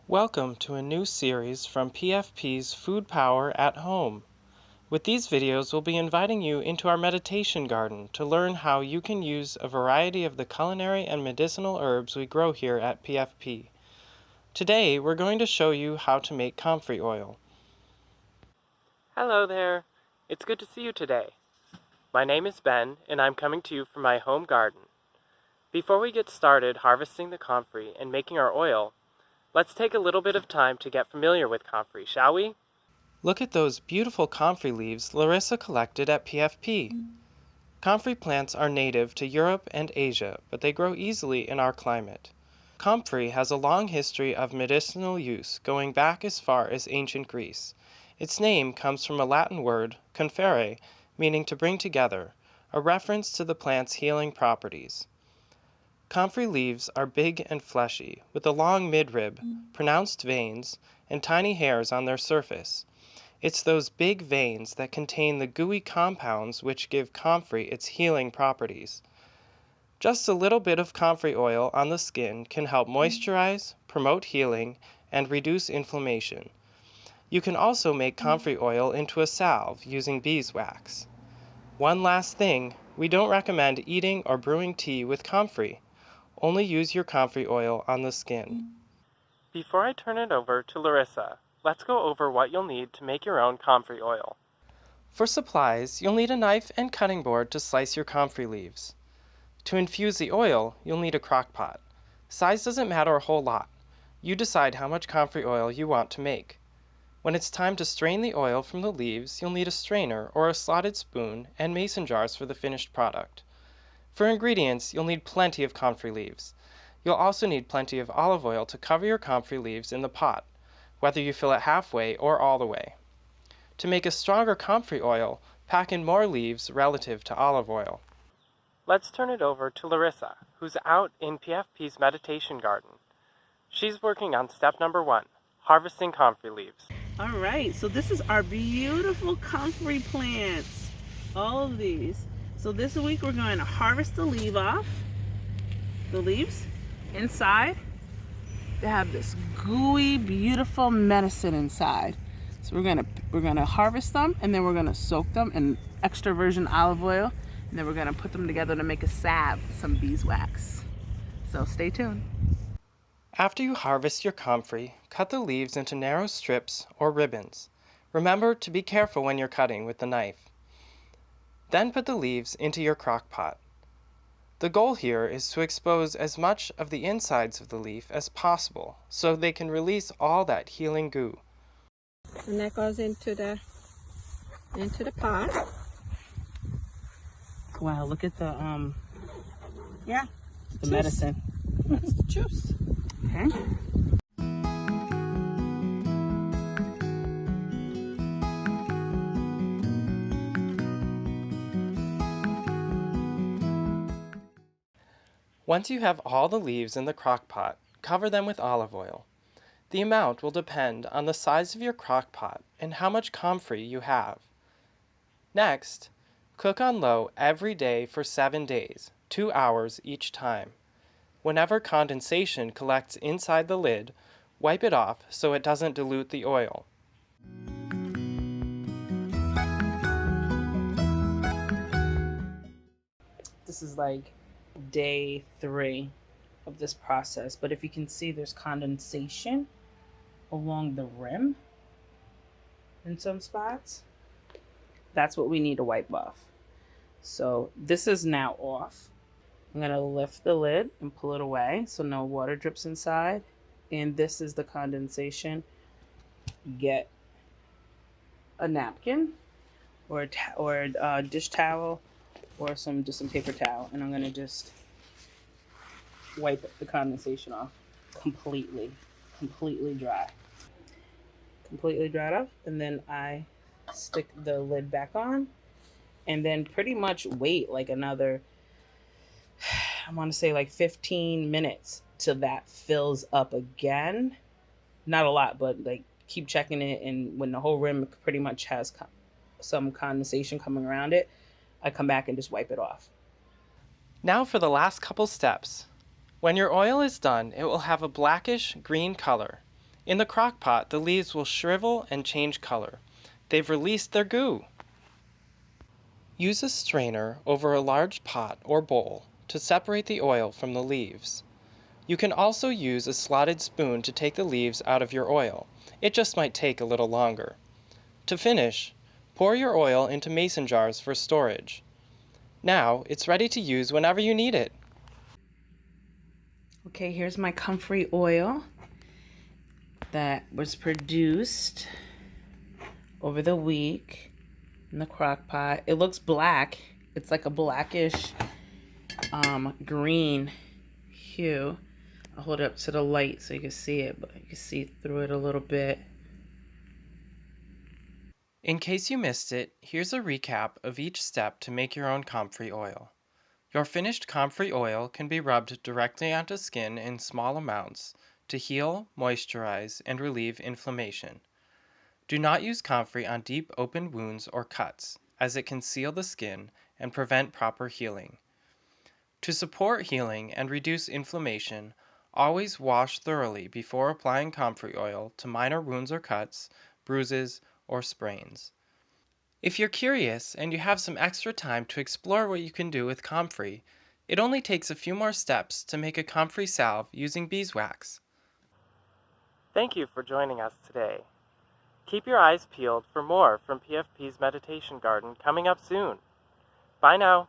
Welcome to a new series from PFP's Food Power at Home. With these videos, we'll be inviting you into our meditation garden to learn how you can use a variety of the culinary and medicinal herbs we grow here at PFP. Today, we're going to show you how to make comfrey oil. Hello there. It's good to see you today. My name is Ben, and I'm coming to you from my home garden. Before we get started harvesting the comfrey and making our oil, let's take a little bit of time to get familiar with comfrey, shall we? Look at those beautiful comfrey leaves Larissa collected at PFP. Comfrey plants are native to Europe and Asia, but they grow easily in our climate. Comfrey has a long history of medicinal use going back as far as ancient Greece. Its name comes from a Latin word, confere, meaning to bring together, a reference to the plant's healing properties. Comfrey leaves are big and fleshy, with a long midrib, pronounced veins, and tiny hairs on their surface. It's those big veins that contain the gooey compounds which give comfrey its healing properties. Just a little bit of comfrey oil on the skin can help moisturize, promote healing, and reduce inflammation. You can also make comfrey oil into a salve using beeswax. One last thing, we don't recommend eating or brewing tea with comfrey. Only use your comfrey oil on the skin. Before I turn it over to Larissa, let's go over what you'll need to make your own comfrey oil. For supplies, you'll need a knife and cutting board to slice your comfrey leaves. To infuse the oil, you'll need a crock pot. Size doesn't matter a whole lot. You decide how much comfrey oil you want to make. When it's time to strain the oil from the leaves, you'll need a strainer or a slotted spoon and mason jars for the finished product. For ingredients, you'll need plenty of comfrey leaves. You'll also need plenty of olive oil to cover your comfrey leaves in the pot, whether you fill it halfway or all the way. To make a stronger comfrey oil, pack in more leaves relative to olive oil. Let's turn it over to Larissa, who's out in PFP's meditation garden. She's working on step number 1, harvesting comfrey leaves. All right, so this is our beautiful comfrey plants, all of these. So this week we're going to harvest the leaves. Inside, they have this gooey, beautiful medicine inside. So we're gonna harvest them, and then we're gonna soak them in extra virgin olive oil, and then we're gonna put them together to make a salve, some beeswax. So stay tuned. After you harvest your comfrey, cut the leaves into narrow strips or ribbons. Remember to be careful when you're cutting with the knife. Then put the leaves into your crock pot. The goal here is to expose as much of the insides of the leaf as possible so they can release all that healing goo. And that goes into the pot. Wow, look at the Yeah. the medicine. That's the juice. Okay. Once you have all the leaves in the crock pot, cover them with olive oil. The amount will depend on the size of your crock pot and how much comfrey you have. Next, cook on low every day for 7 days, 2 hours each time. Whenever condensation collects inside the lid, wipe it off so it doesn't dilute the oil. This is like day 3 of this process, but if you can see, there's condensation along the rim in some spots. That's what we need to wipe off. So this is now off. I'm going to lift the lid and pull it away so no water drips inside. And this is the condensation. Get a napkin or a dish towel or just some paper towel, and I'm going to just wipe the condensation off completely dry. Completely dried off, and then I stick the lid back on, and then pretty much wait like another, I want to say like 15 minutes till that fills up again. Not a lot, but like keep checking it, and when the whole rim pretty much has some condensation coming around it, I come back and just wipe it off. Now for the last couple steps. When your oil is done, it will have a blackish green color. In the crock pot, the leaves will shrivel and change color. They've released their goo. Use a strainer over a large pot or bowl to separate the oil from the leaves. You can also use a slotted spoon to take the leaves out of your oil. It just might take a little longer. To finish, pour your oil into mason jars for storage. Now it's ready to use whenever you need it. Okay, here's my comfrey oil that was produced over the week in the crock pot. It looks black. It's like a blackish green hue. I'll hold it up to the light so you can see it, but you can see through it a little bit. In case you missed it, here's a recap of each step to make your own comfrey oil. Your finished comfrey oil can be rubbed directly onto skin in small amounts to heal, moisturize, and relieve inflammation. Do not use comfrey on deep open wounds or cuts, as it can seal the skin and prevent proper healing. To support healing and reduce inflammation, always wash thoroughly before applying comfrey oil to minor wounds or cuts, bruises, or sprains. If you're curious and you have some extra time to explore what you can do with comfrey, it only takes a few more steps to make a comfrey salve using beeswax. Thank you for joining us today. Keep your eyes peeled for more from PFP's Meditation Garden coming up soon. Bye now.